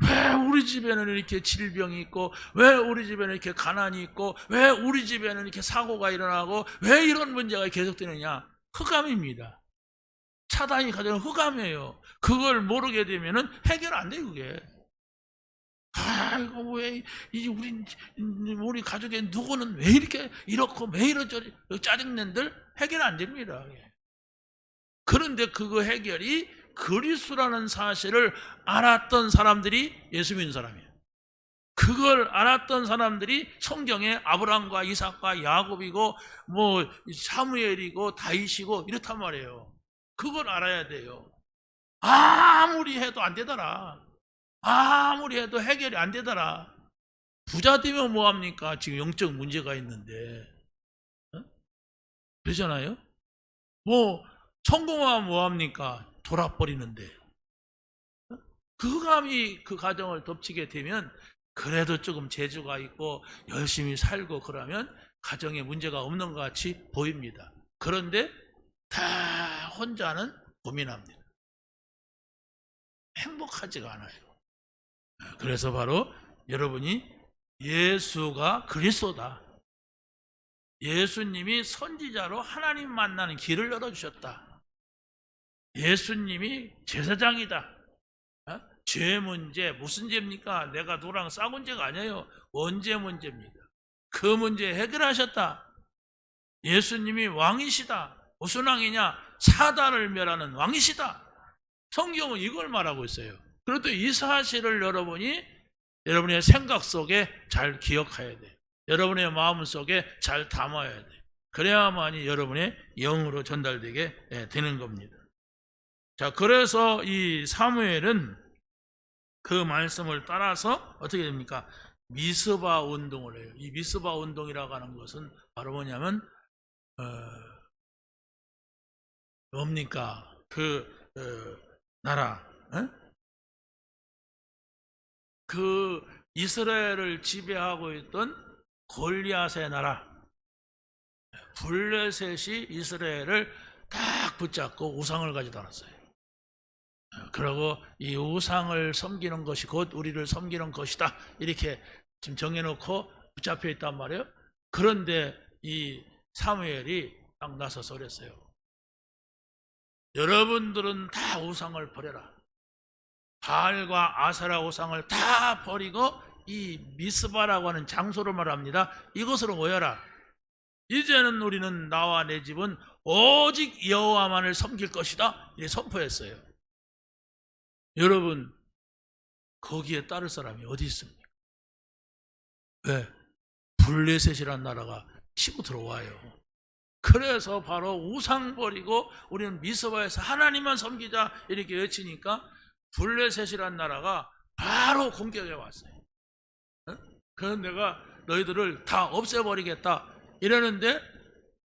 왜 우리 집에는 이렇게 질병이 있고, 왜 우리 집에는 이렇게 가난이 있고, 왜 우리 집에는 이렇게 사고가 일어나고, 왜 이런 문제가 계속되느냐? 흑암입니다. 사단이 가져온 흑암이에요. 그걸 모르게 되면은 해결 안 돼요, 그게. 아이고, 왜, 우리 가족의 누구는 왜 이렇게 이렇고, 왜 이러저리 짜증낸들 해결 안 됩니다. 그런데 그거 해결이 그리스도라는 사실을 알았던 사람들이 예수 믿는 사람이에요. 그걸 알았던 사람들이 성경에 아브라함과 이삭과 야곱이고 뭐 사무엘이고 다윗이고 이렇단 말이에요. 그걸 알아야 돼요. 아무리 해도 안 되더라. 아무리 해도 해결이 안 되더라. 부자 되면 뭐합니까? 지금 영적 문제가 있는데. 그러잖아요? 뭐 성공하면 뭐합니까? 돌아버리는데. 그 흑암이 그 가정을 덮치게 되면 그래도 조금 재주가 있고 열심히 살고 그러면 가정에 문제가 없는 것 같이 보입니다. 그런데 다 혼자는 고민합니다. 행복하지가 않아요. 그래서 바로 여러분이 예수가 그리스도다. 예수님이 선지자로 하나님 만나는 길을 열어주셨다. 예수님이 제사장이다. 죄 문제 무슨 죄입니까? 내가 너랑 싸운 죄가 아니에요. 원죄 문제입니다. 그 문제 해결하셨다. 예수님이 왕이시다. 무슨 왕이냐? 사단을 멸하는 왕이시다. 성경은 이걸 말하고 있어요. 그래도 이 사실을 여러분의 생각 속에 잘 기억해야 돼요. 여러분의 마음 속에 잘 담아야 돼요. 그래야만이 여러분의 영으로 전달되게 되는 겁니다. 자, 그래서 이 사무엘은 그 말씀을 따라서 어떻게 됩니까? 미스바 운동을 해요. 이 미스바 운동이라고 하는 것은 바로 뭐냐면 뭡니까? 나라 그 이스라엘을 지배하고 있던 골리앗의 나라 블레셋이 이스라엘을 딱 붙잡고 우상을 가지고 나왔어요. 그리고 이 우상을 섬기는 것이 곧 우리를 섬기는 것이다. 이렇게 지금 정해놓고 붙잡혀 있단 말이에요. 그런데 이 사무엘이 딱 나서서 그랬어요. 여러분들은 다 우상을 버려라. 바알과 아세라 우상을 다 버리고 이 미스바라고 하는 장소를 말합니다. 이것으로 모여라. 이제는 우리는 나와 내 집은 오직 여호와만을 섬길 것이다. 이렇게 선포했어요. 여러분, 거기에 따를 사람이 어디 있습니까? 왜? 블레셋이라는 나라가 치고 들어와요. 그래서 바로 우상 버리고 우리는 미스바에서 하나님만 섬기자 이렇게 외치니까 블레셋이라는 나라가 바로 공격해 왔어요. 그래서 내가 너희들을 다 없애버리겠다 이러는데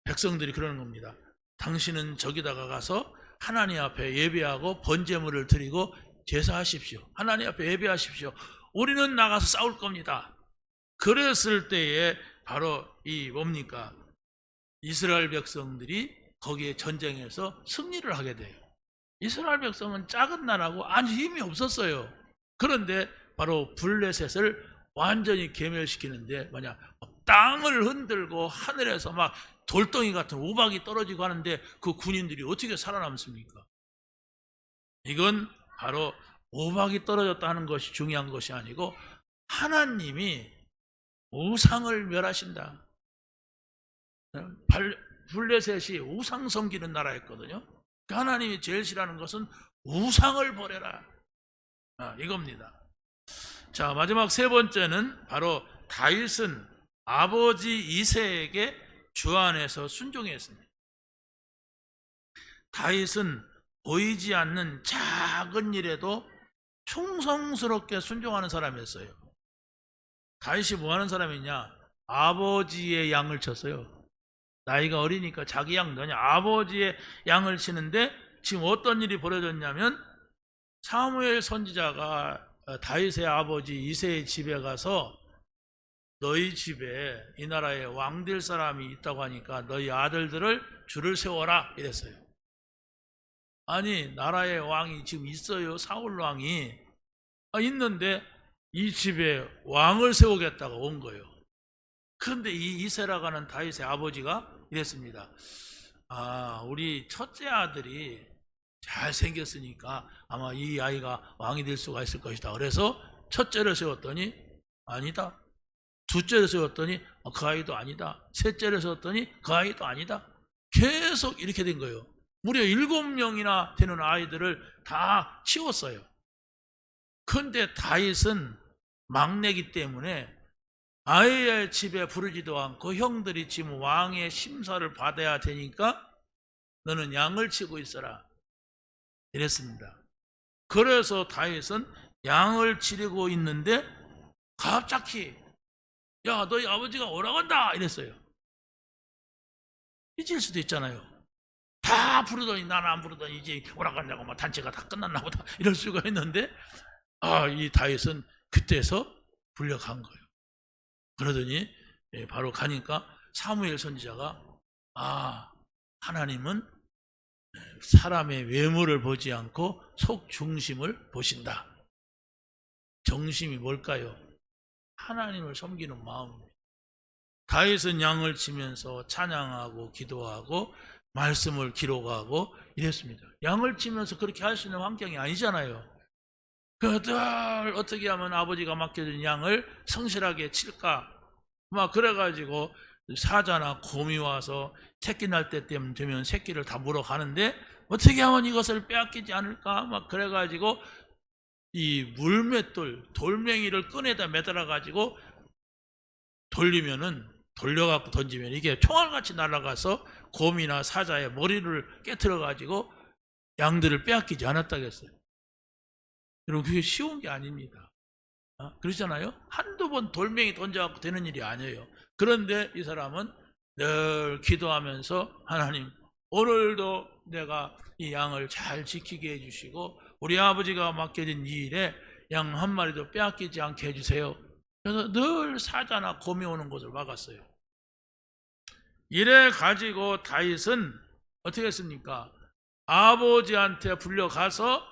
백성들이 그러는 겁니다. 당신은 저기다가 가서 하나님 앞에 예배하고 번제물을 드리고 제사하십시오. 하나님 앞에 예배하십시오. 우리는 나가서 싸울 겁니다. 그랬을 때에 바로 이 뭡니까? 이스라엘 백성들이 거기에 전쟁에서 승리를 하게 돼요. 이스라엘 백성은 작은 나라고 아주 힘이 없었어요. 그런데 바로 블레셋을 완전히 괴멸시키는데 뭐냐, 땅을 흔들고 하늘에서 막 돌덩이 같은 우박이 떨어지고 하는데 그 군인들이 어떻게 살아남습니까? 이건 바로 우박이 떨어졌다는 것이 중요한 것이 아니고 하나님이 우상을 멸하신다. 블레셋이 우상 섬기는 나라였거든요. 하나님이 제일 싫어하는 것은 우상을 버려라, 이겁니다. 자, 마지막 세 번째는 바로 다윗은 아버지 이새에게 주 안에서 순종했습니다. 다윗은 보이지 않는 작은 일에도 충성스럽게 순종하는 사람이었어요. 다윗이 뭐 하는 사람이냐? 아버지의 양을 쳤어요. 나이가 어리니까 자기 양 너냐? 아버지의 양을 치는데 지금 어떤 일이 벌어졌냐면 사무엘 선지자가 다윗의 아버지 이새의 집에 가서 너희 집에 이 나라에 왕 될 사람이 있다고 하니까 너희 아들들을 줄을 세워라 이랬어요. 아니, 나라에 왕이 지금 있어요. 사울 왕이 있는데 이 집에 왕을 세우겠다고 온 거예요. 그런데 이 이새라고 하는 다윗의 아버지가 이랬습니다. 우리 첫째 아들이 잘생겼으니까 아마 이 아이가 왕이 될 수가 있을 것이다. 그래서 첫째를 세웠더니 아니다. 둘째를 세웠더니 그 아이도 아니다. 셋째를 세웠더니 그 아이도 아니다. 계속 이렇게 된 거예요. 무려 7명이나 되는 아이들을 다 치웠어요. 그런데 다윗은 막내기 때문에 아이의 집에 부르지도 않고 형들이 지금 왕의 심사를 받아야 되니까 너는 양을 치고 있어라 이랬습니다. 그래서 다윗은 양을 치르고 있는데 갑자기 야, 너희 아버지가 오라고 한다 이랬어요. 삐질 수도 있잖아요. 다 부르더니 나는 안 부르더니 이제 오라고 한다고 막 단체가 다 끝났나 보다 이럴 수가 있는데 이 다윗은 그때서 불려간 거예요. 그러더니 바로 가니까 사무엘 선지자가 하나님은 사람의 외모를 보지 않고 속 중심을 보신다. 정심이 뭘까요? 하나님을 섬기는 마음입니다. 다윗은 양을 치면서 찬양하고 기도하고 말씀을 기록하고 이랬습니다. 양을 치면서 그렇게 할 수 있는 환경이 아니잖아요. 늘 어떻게 하면 아버지가 맡겨준 양을 성실하게 칠까? 막 그래가지고 사자나 곰이 와서 새끼 날 때 되면 새끼를 다 물어가는데 어떻게 하면 이것을 빼앗기지 않을까? 막 그래가지고 이 물맷돌, 돌멩이를 끈에다 매달아가지고 돌려갖고 던지면 이게 총알같이 날아가서 곰이나 사자의 머리를 깨트려가지고 양들을 빼앗기지 않았다겠어요. 여러분, 그게 쉬운 게 아닙니다. 그렇잖아요? 한두 번 돌멩이 던져갖고 되는 일이 아니에요. 그런데 이 사람은 늘 기도하면서 하나님, 오늘도 내가 이 양을 잘 지키게 해주시고 우리 아버지가 맡겨진 이 일에 양 한 마리도 빼앗기지 않게 해주세요. 그래서 늘 사자나 곰이 오는 곳을 막았어요. 이래 가지고 다윗은 어떻게 했습니까? 아버지한테 불려가서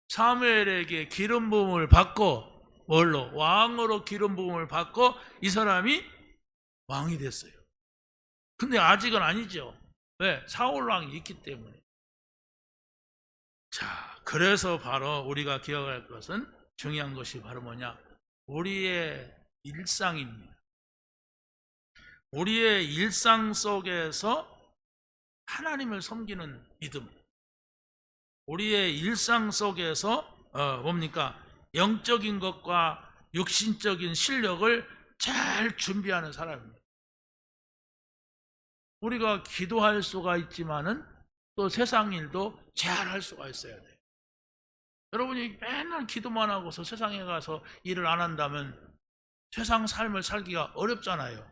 사무엘에게 기름 부음을 받고 뭘로? 왕으로 기름 부음을 받고 이 사람이 왕이 됐어요. 근데 아직은 아니죠. 왜? 사울 왕이 있기 때문에. 자, 그래서 바로 우리가 기억할 것은 중요한 것이 바로 뭐냐? 우리의 일상입니다. 우리의 일상 속에서 하나님을 섬기는 믿음. 우리의 일상 속에서 뭡니까? 영적인 것과 육신적인 실력을 잘 준비하는 사람입니다. 우리가 기도할 수가 있지만은 또 세상 일도 잘 할 수가 있어야 돼요. 여러분이 맨날 기도만 하고서 세상에 가서 일을 안 한다면 세상 삶을 살기가 어렵잖아요.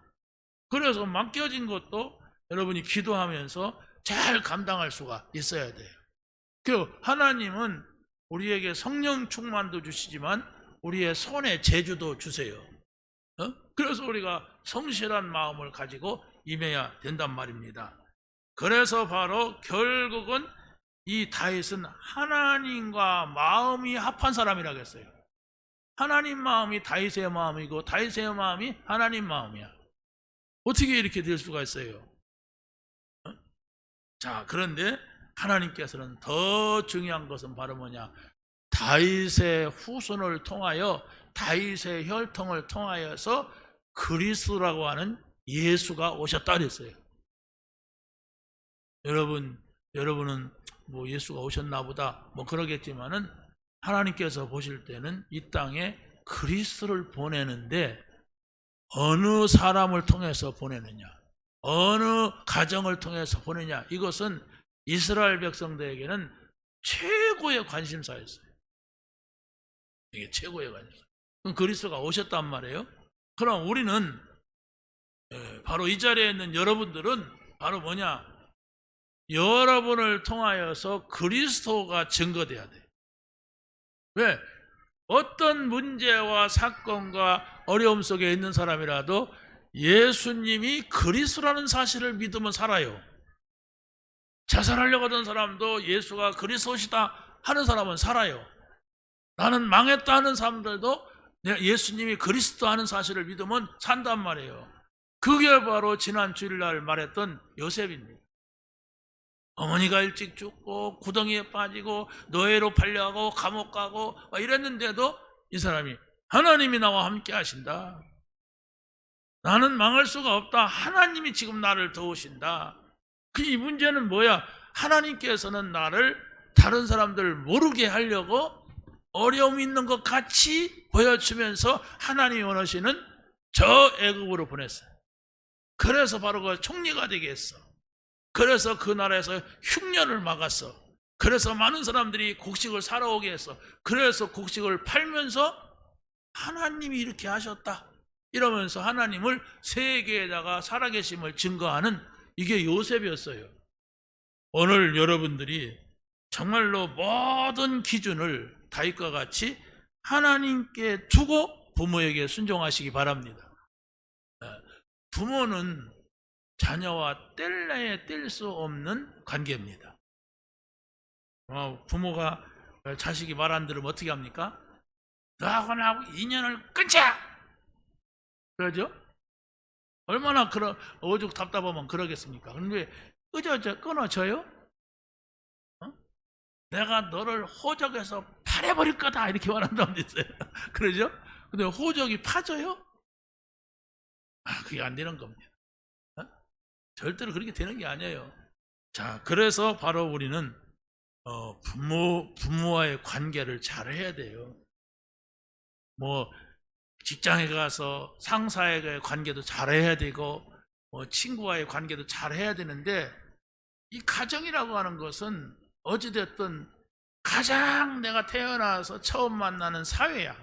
그래서 맡겨진 것도 여러분이 기도하면서 잘 감당할 수가 있어야 돼요. 그 하나님은 우리에게 성령 충만도 주시지만 우리의 손에 재주도 주세요. 그래서 우리가 성실한 마음을 가지고 임해야 된단 말입니다. 그래서 바로 결국은 이 다윗은 하나님과 마음이 합한 사람이라고 했어요. 하나님 마음이 다윗의 마음이고 다윗의 마음이 하나님 마음이야. 어떻게 이렇게 될 수가 있어요? 자, 그런데 하나님께서는 더 중요한 것은 바로 뭐냐? 다윗의 후손을 통하여 다윗의 혈통을 통하여서 그리스도라고 하는 예수가 오셨다 그랬어요. 여러분은 뭐 예수가 오셨나 보다 뭐 그러겠지만은 하나님께서 보실 때는 이 땅에 그리스도를 보내는데 어느 사람을 통해서 보내느냐, 어느 가정을 통해서 보내냐, 이것은 이스라엘 백성들에게는 최고의 관심사였어요. 이게 최고의 관심사. 그럼 그리스도가 오셨단 말이에요. 그럼 우리는 바로 이 자리에 있는 여러분들은 바로 뭐냐? 여러분을 통하여서 그리스도가 증거돼야 돼요. 왜? 어떤 문제와 사건과 어려움 속에 있는 사람이라도 예수님이 그리스도라는 사실을 믿으면 살아요. 자살하려고 하던 사람도 예수가 그리스도시다 하는 사람은 살아요. 나는 망했다 하는 사람들도 예수님이 그리스도 하는 사실을 믿으면 산단 말이에요. 그게 바로 지난 주일날 말했던 요셉입니다. 어머니가 일찍 죽고 구덩이에 빠지고 노예로 팔려가고 감옥 가고 이랬는데도 이 사람이 하나님이 나와 함께 하신다. 나는 망할 수가 없다. 하나님이 지금 나를 도우신다. 이 문제는 뭐야? 하나님께서는 나를 다른 사람들 모르게 하려고 어려움이 있는 것 같이 보여주면서 하나님이 원하시는 저 애굽으로 보냈어요. 그래서 바로 그 총리가 되게 했어. 그래서 그 나라에서 흉년을 막았어. 그래서 많은 사람들이 곡식을 사러 오게 했어. 그래서 곡식을 팔면서 하나님이 이렇게 하셨다 이러면서 하나님을 세계에다가 살아계심을 증거하는 이게 요셉이었어요. 오늘 여러분들이 정말로 모든 기준을 다윗과 같이 하나님께 두고 부모에게 순종하시기 바랍니다. 부모는 자녀와 뗄래야 뗄 수 없는 관계입니다. 부모가 자식이 말 안 들으면 어떻게 합니까? 너하고 나하고 인연을 끊자! 그러죠? 얼마나 오죽 답답하면 그러겠습니까? 그런데 어쩌 끊어져요? 내가 너를 호적에서 파내버릴 거다 이렇게 말하는 사람도 있어요. 그러죠? 근데 호적이 파져요? 그게 안 되는 겁니다. 절대로 그렇게 되는 게 아니에요. 자, 그래서 바로 우리는 부모와의 관계를 잘 해야 돼요. 뭐 직장에 가서 상사와의 관계도 잘 해야 되고 친구와의 관계도 잘 해야 되는데 이 가정이라고 하는 것은 어찌됐든 가장 내가 태어나서 처음 만나는 사회야.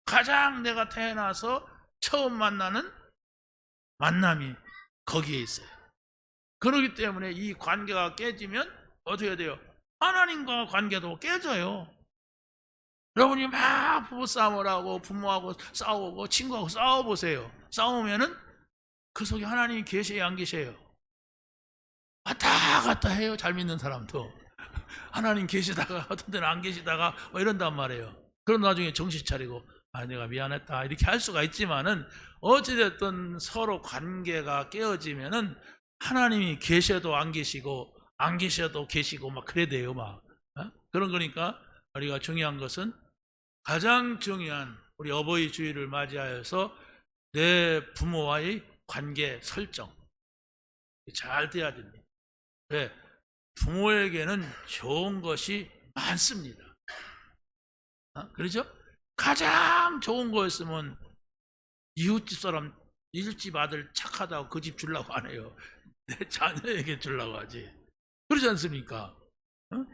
가장 내가 태어나서 처음 만나는 만남이 거기에 있어요. 그렇기 때문에 이 관계가 깨지면 어떻게 돼요? 하나님과 관계도 깨져요. 여러분이 막 부부싸움을 하고 부모하고 싸우고 친구하고 싸워보세요. 싸우면은 그 속에 하나님이 계셔요, 안 계셔요? 왔다 갔다 해요. 잘 믿는 사람도 하나님 계시다가 어떤 때는 안 계시다가 이런단 말이에요. 그런 나중에 정신 차리고 내가 미안했다 이렇게 할 수가 있지만은 어찌됐든 서로 관계가 깨어지면은 하나님이 계셔도 안 계시고 안 계셔도 계시고 막 그래 돼요. 막 그런 거니까 우리가 중요한 것은 가장 중요한 우리 어버이 주일을 맞이하여서 내 부모와의 관계 설정 잘 돼야 됩니다. 왜? 부모에게는 좋은 것이 많습니다. 그렇죠? 가장 좋은 거였으면 이웃집 사람, 이웃집 아들 착하다고 그 집 주려고 안 해요. 내 자녀에게 주려고 하지. 그러지 않습니까?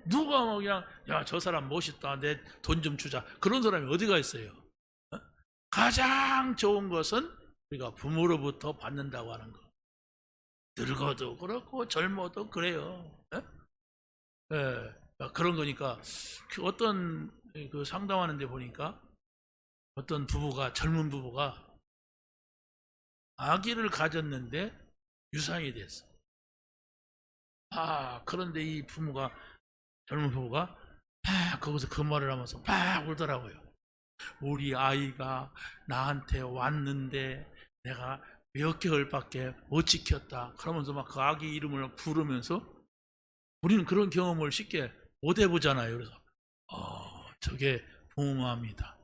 누가 뭐 그냥 야, 저 사람 멋있다, 내 돈 좀 주자, 그런 사람이 어디가 있어요? 가장 좋은 것은 우리가 부모로부터 받는다고 하는 거. 늙어도 그렇고 젊어도 그래요. 그런 거니까 어떤 그 상담하는 데 보니까 어떤 부부가, 젊은 부부가 아기를 가졌는데 유산이 됐어. 그런데 이 부모가, 젊은 부부가 거기서 그 말을 하면서 막 울더라고요. 우리 아이가 나한테 왔는데 내가 몇 개월밖에 못 지켰다. 그러면서 막 그 아기 이름을 부르면서, 우리는 그런 경험을 쉽게 못 해보잖아요. 그래서 저게 부모 마음이다.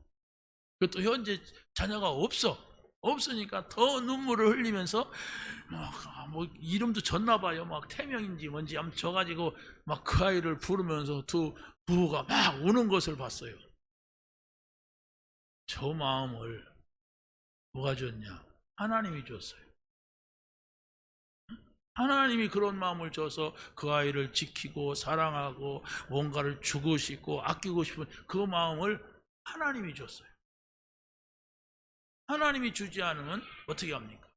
또 현재 자녀가 없으니까 더 눈물을 흘리면서 뭐 이름도 졌나 봐요. 막 태명인지 뭔지 아무튼 져가지고 막 그 아이를 부르면서 두 부부가 막 우는 것을 봤어요. 저 마음을 누가 줬냐? 하나님이 줬어요. 하나님이 그런 마음을 줘서 그 아이를 지키고 사랑하고 뭔가를 주고 싶고 아끼고 싶은 그 마음을 하나님이 줬어요. 하나님이 주지 않으면 어떻게 합니까?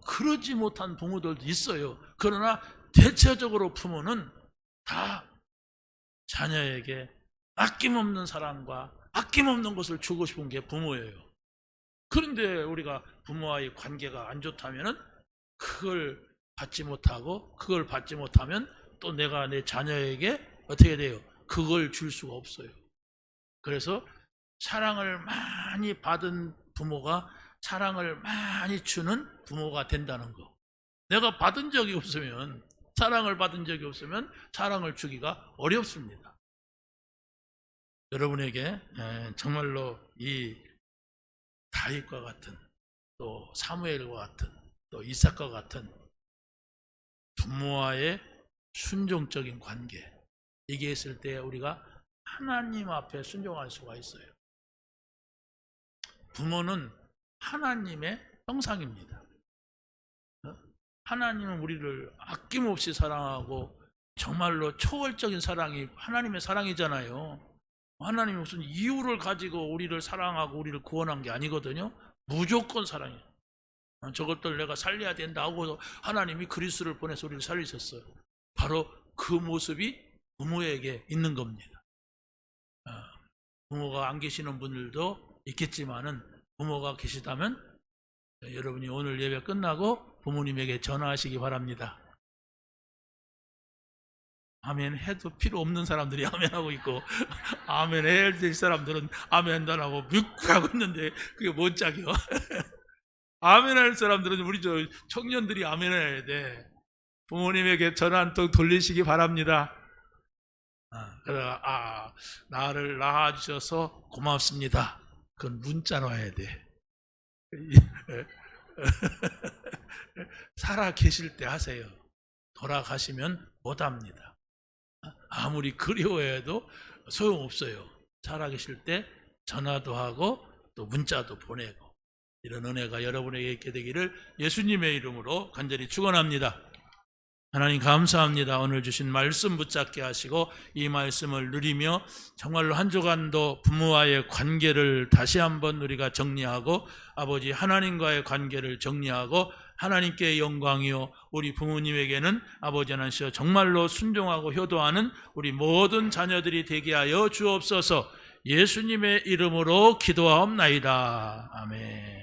그러지 못한 부모들도 있어요. 그러나 대체적으로 부모는 다 자녀에게 아낌없는 사랑과 아낌없는 것을 주고 싶은 게 부모예요. 그런데 우리가 부모와의 관계가 안 좋다면 그걸 받지 못하면 또 내가 내 자녀에게 어떻게 돼요? 그걸 줄 수가 없어요. 그래서 사랑을 많이 받은 부모가 사랑을 많이 주는 부모가 된다는 거. 내가 받은 적이 없으면, 사랑을 받은 적이 없으면 사랑을 주기가 어렵습니다. 여러분에게 정말로 이 다윗과 같은, 또 사무엘과 같은, 또 이삭과 같은 부모와의 순종적인 관계, 이게 있을 때 우리가 하나님 앞에 순종할 수가 있어요. 부모는 하나님의 형상입니다. 하나님은 우리를 아낌없이 사랑하고 정말로 초월적인 사랑이 하나님의 사랑이잖아요. 하나님이 무슨 이유를 가지고 우리를 사랑하고 우리를 구원한 게 아니거든요. 무조건 사랑이에요. 저것들 내가 살려야 된다 하고 하나님이 그리스도를 보내서 우리를 살리셨어요. 바로 그 모습이 부모에게 있는 겁니다. 부모가 안 계시는 분들도 있겠지만은 부모가 계시다면 여러분이 오늘 예배 끝나고 부모님에게 전화하시기 바랍니다. 아멘 해도 필요 없는 사람들이 아멘하고 있고, 아멘 해야 될 사람들은 아멘 안 하고 묵묵하고 있는데 그게 뭔 짝이요? 아멘 할 사람들은 우리 저 청년들이 아멘 해야 돼. 부모님에게 전화 한 통 돌리시기 바랍니다. 그러다가 나를 낳아주셔서 고맙습니다. 그건 문자로 해야 돼. 살아 계실 때 하세요. 돌아가시면 못합니다. 아무리 그리워해도 소용없어요. 살아 계실 때 전화도 하고 또 문자도 보내고, 이런 은혜가 여러분에게 있게 되기를 예수님의 이름으로 간절히 축원합니다. 하나님 감사합니다. 오늘 주신 말씀 붙잡게 하시고 이 말씀을 누리며 정말로 한 주간도 부모와의 관계를 다시 한번 우리가 정리하고, 아버지 하나님과의 관계를 정리하고, 하나님께 영광이요 우리 부모님에게는 아버지 하나님 정말로 순종하고 효도하는 우리 모든 자녀들이 되게 하여 주옵소서. 예수님의 이름으로 기도하옵나이다. 아멘.